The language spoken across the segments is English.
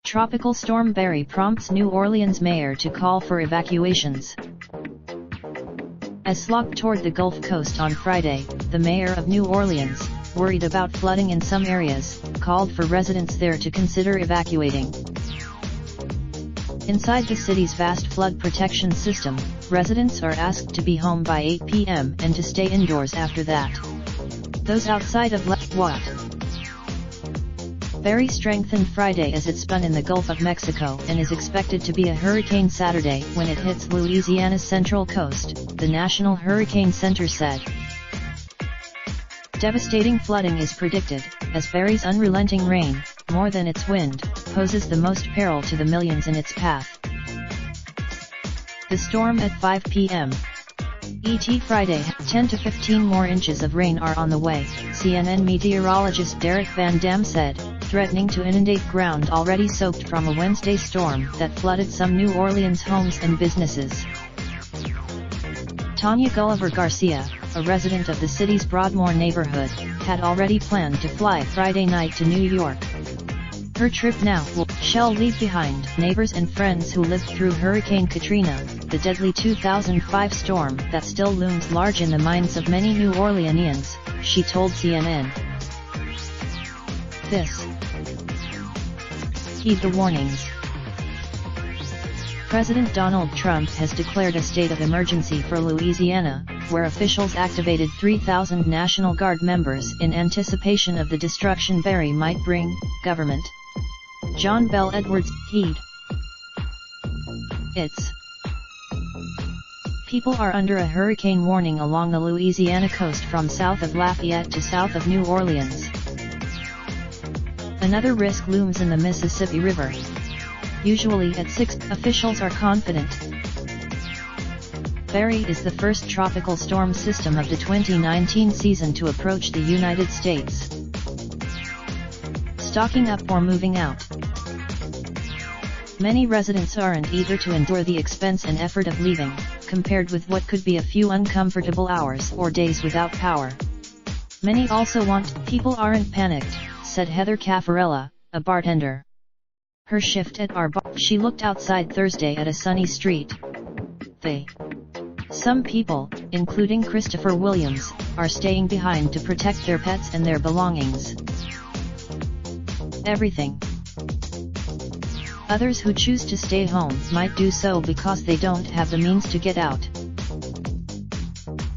Tropical storm Barry prompts New Orleans mayor to call for evacuations. As slogged toward the Gulf Coast on Friday, the mayor of New Orleans, worried about flooding in some areas, called for residents there to consider evacuating. Inside the city's vast flood protection system, residents are asked to be home by 8 p.m. and to stay indoors after that. Those outside of what? Barry strengthened Friday as it spun in the Gulf of Mexico and is expected to be a hurricane Saturday when it hits Louisiana's central coast, the National Hurricane Center said. Devastating flooding is predicted, as Barry's unrelenting rain, more than its wind, poses the most peril to the millions in its path. The storm at 5 p.m. ET Friday, 10 to 15 more inches of rain are on the way, CNN meteorologist Derek Van Dam said, threatening to inundate ground already soaked from a Wednesday storm that flooded some New Orleans homes and businesses. Tanya Gulliver Garcia, a resident of the city's Broadmoor neighborhood, had already planned to fly Friday night to New York. Her trip now shall leave behind neighbors and friends who lived through Hurricane Katrina, the deadly 2005 storm that still looms large in the minds of many New Orleanians, she told CNN. Heed the warnings. President Donald Trump has declared a state of emergency for Louisiana, where officials activated 3,000 National Guard members in anticipation of the destruction Barry might bring. Government. John Bell Edwards, heed. People are under a hurricane warning along the Louisiana coast from south of Lafayette to south of New Orleans. Another risk looms in the Mississippi River. Usually at 6, officials are confident. Barry is the first tropical storm system of the 2019 season to approach the United States. Stocking up or moving out. Many residents aren't eager to endure the expense and effort of leaving, compared with what could be a few uncomfortable hours or days without power. Many also want. People aren't panicked, said Heather Caffarella, a bartender. Her shift at our bar. She looked outside Thursday at a sunny street. Some people, including Christopher Williams, are staying behind to protect their pets and their belongings. Everything. Others who choose to stay home might do so because they don't have the means to get out.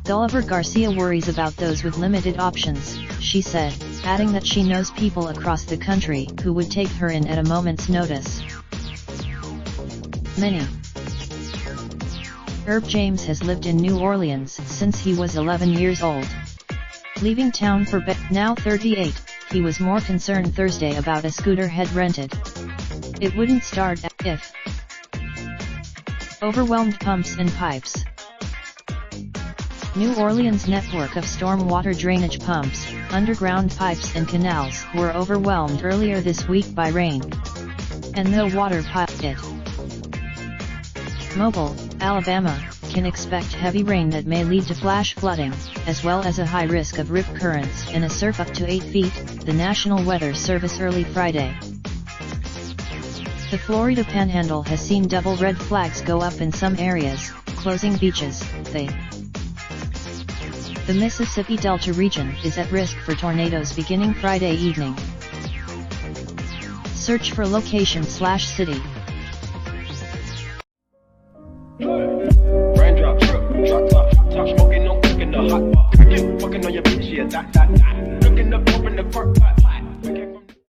Gulliver Garcia worries about those with limited options, she said, adding that she knows people across the country who would take her in at a moment's notice. Many. Herb James has lived in New Orleans since he was 11 years old. Leaving town for now 38, he was more concerned Thursday about a scooter he'd rented. It wouldn't start if overwhelmed pumps and pipes. New Orleans' network of stormwater drainage pumps, underground pipes and canals were overwhelmed earlier this week by rain. And the water pipe it. Mobile, Alabama, can expect heavy rain that may lead to flash flooding, as well as a high risk of rip currents and a surf up to 8 feet, the National Weather Service early Friday. The Florida Panhandle has seen double red flags go up in some areas, closing beaches. The Mississippi Delta region is at risk for tornadoes beginning Friday evening. Search for location/city. Raindrop, drop top, smoking, no cooking the hot pot. Fucking on your bitch, yeah, that. Looking up, open the park pot.